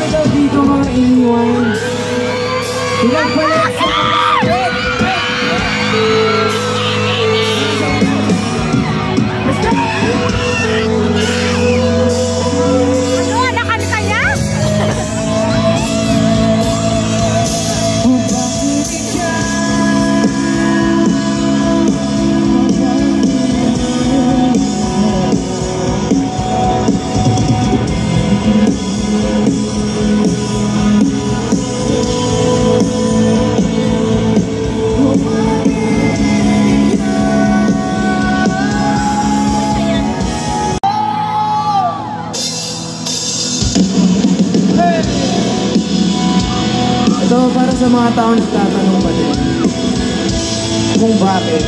Bakit daw di ko maiiwan? Pinagpalit sa kapatid! Ano? Nakanta niya? Ito para sa mga taong nagtatanong pa din kung bakit.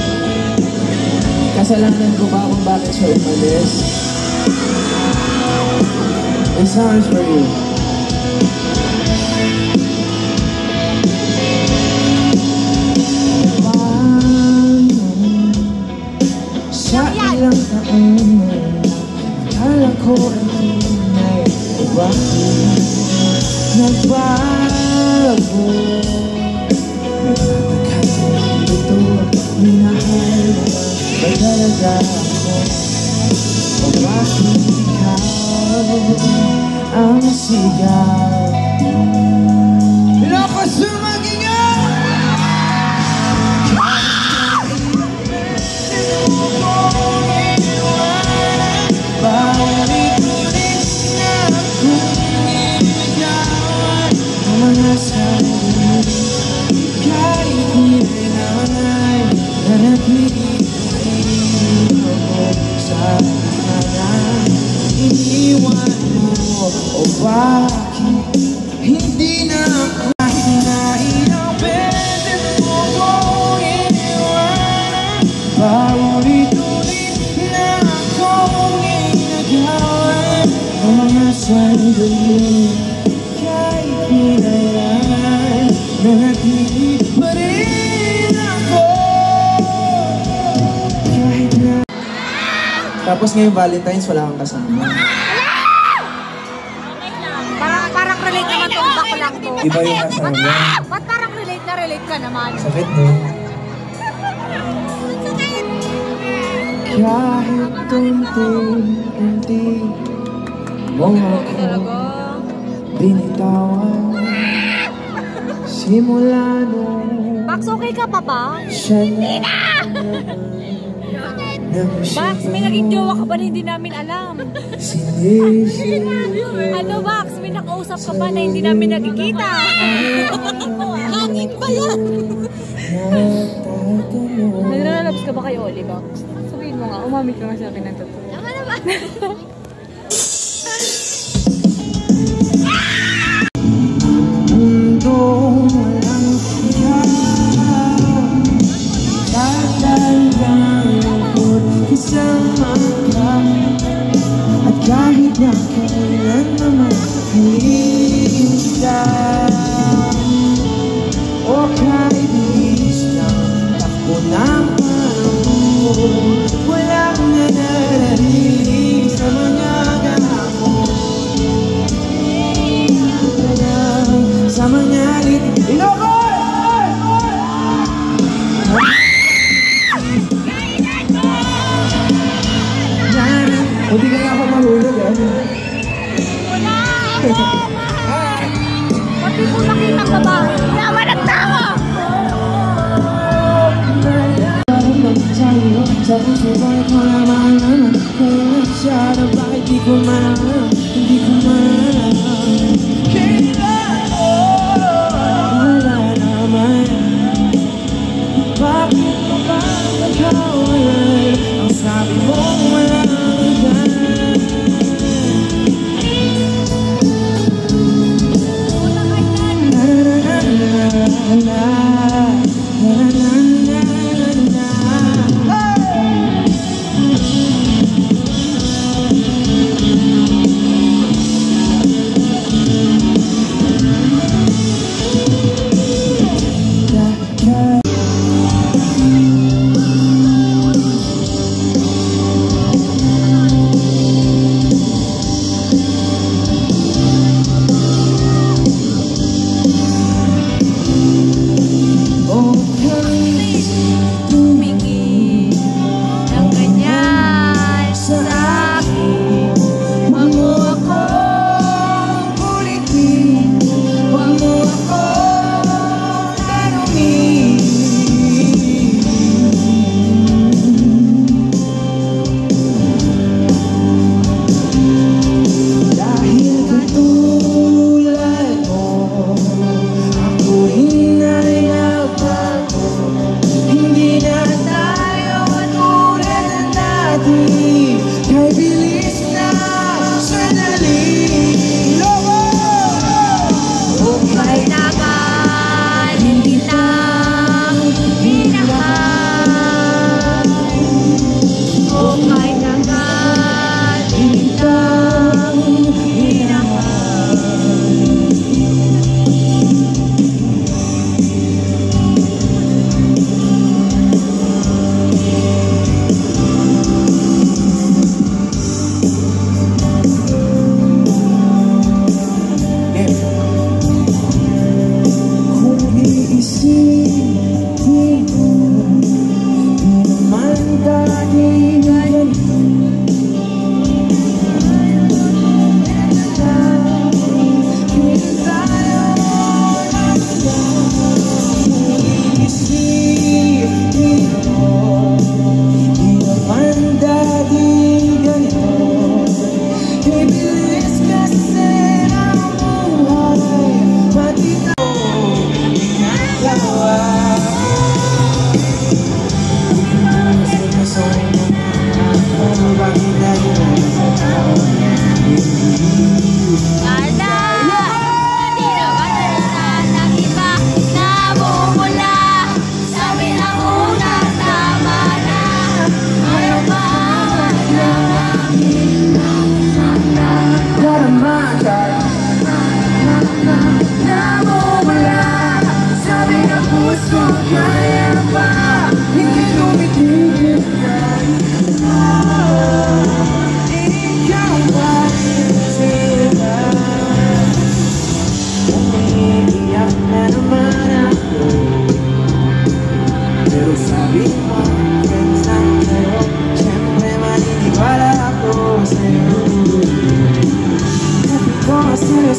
Kasalanan ko ba kung bakit siya umalis? This song is for you. Sa ilang taon, akala ko ay tunay, bakit nagbago? Nagtataka dito, minahal ba talaga ako? O bakit ikaw ang sigaw? Loko sumagingaw! Bawit-ulit na akong inigawan ang mga sarili. Kahit hinanay, nanatili ako sa kanan. Iniwan mo, o bakit hindi na ako hinahin ang pwede mo kong iniwan? Bawit-ulit na akong ginagawan ang mga sandali. Kahit hinayan, nanatili pa rin ako. Kahit na... Tapos ngayong Valentine's, wala kang kasama. Parang relate naman tong baklang to. Iba yung kasama. Ba't parang relate ka naman? Sakit, no? Kahit unti-unti mo ako binitawan. Simula nung Max, okay ka pa ba? siya na Max, may naging jowa ka ba na hindi namin alam? Ano Max, may nakausap ka ba na hindi namin nakikita? Hangin ba yan? Naglalabs ka ba kay Oli, Max? Sabihin mo nga, umamit ka nga sa akin ng totoo. Tama naman! Mundong walang ikaw, talagang lungkot kasama ka. At kahit na kailan naman halita, o kahit bilis ng takbo ng panahon, walang nananatili sa mga gahapon. Sa mga Ilocos! Hindi ka nga pa mahulog eh. Wala! Pati mo nakita ka ba? Yaman ang tao! Sa puso ko ito naman kaya siya na bakit di ko malaman, hindi ko malaman. Kailan wala naman. Bakit mo ba nagkawalan? Ang sabi mo wala naman.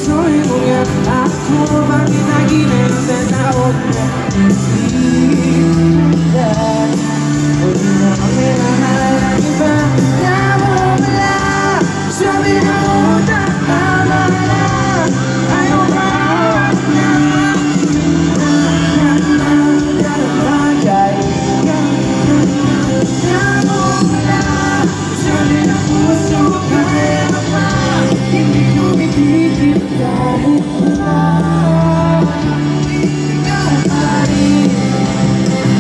puso'y mga ako. Bakit naginay sa taon na hindi ka? O di na kami mahal ng iba na wala. Sabi na una, tama na. Ayaw ba?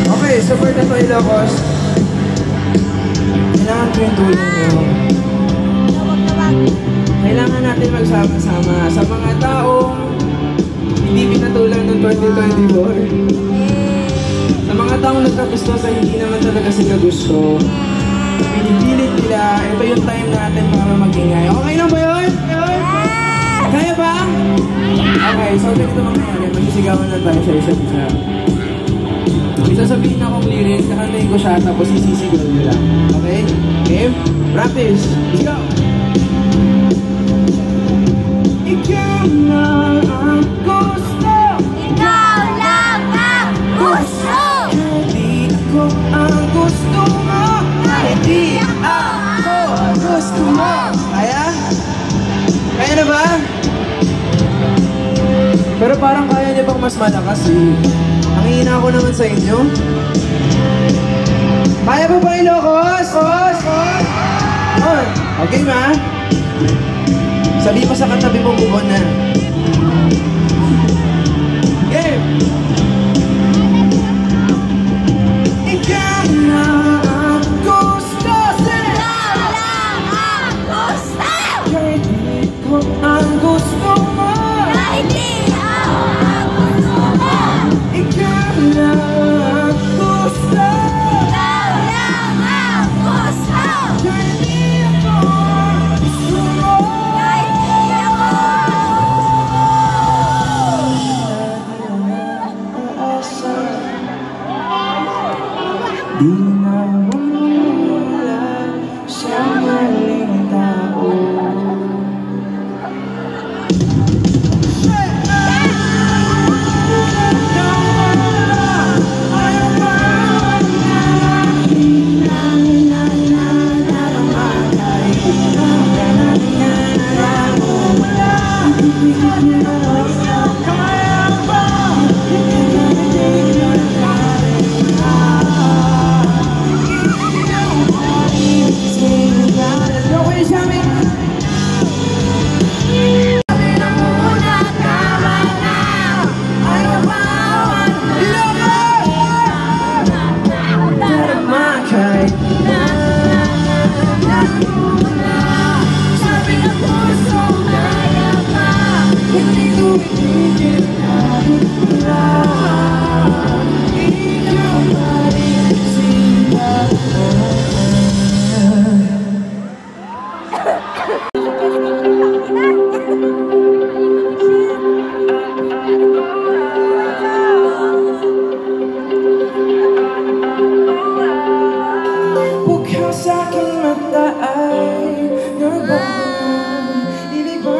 Okay, support na to Ilocos. Kailangan ko yung tulong nyo. Kailangan natin magsama-sama sa mga taong hindi pinatulang ng 2024. Sa mga taong nagkagusto sa hindi naman talaga sila gusto. Pinipilit nila, ito yung time natin para magingay. Okay lang ba yun? Kaya ba? Okay, so ganito mangyayari. Magsisigawan na tayo sa isa't isa. Isasabihin akong lyrics, kakantayin ko siya, tapos isisigaw nila. Okay? Game? Practice! Let's go! Ikaw na ang gusto. Ikaw lang ang gusto. Hindi ako ang gusto mo. Hindi ako ang gusto mo. Kaya? Kaya na ba? Pero parang kaya niya bang mas malakas eh. Ang hina ko naman sa inyo. Kaya ba ba Ilocos? Okay ma? Sabi pa sa katabi mong bubon na. Game! Ikaw na ang gusto. Ikaw lang ang gusto. Kahit hindi ko ang gusto mo. Kahit di ako ang gusto mo. Ikaw na ang gusto. Ikaw lang ang gusto. Kahit hindi ako ang gusto mo. Kahit di ako Di na mawala sa maling tao.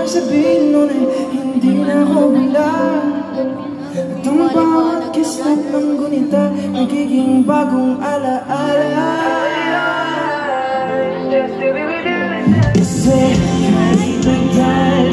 Sabihin nun ay hindi na ako bilang. At ang bawat kislap ng gunita nagiging bagong alaala. Kasi kahit nagdahil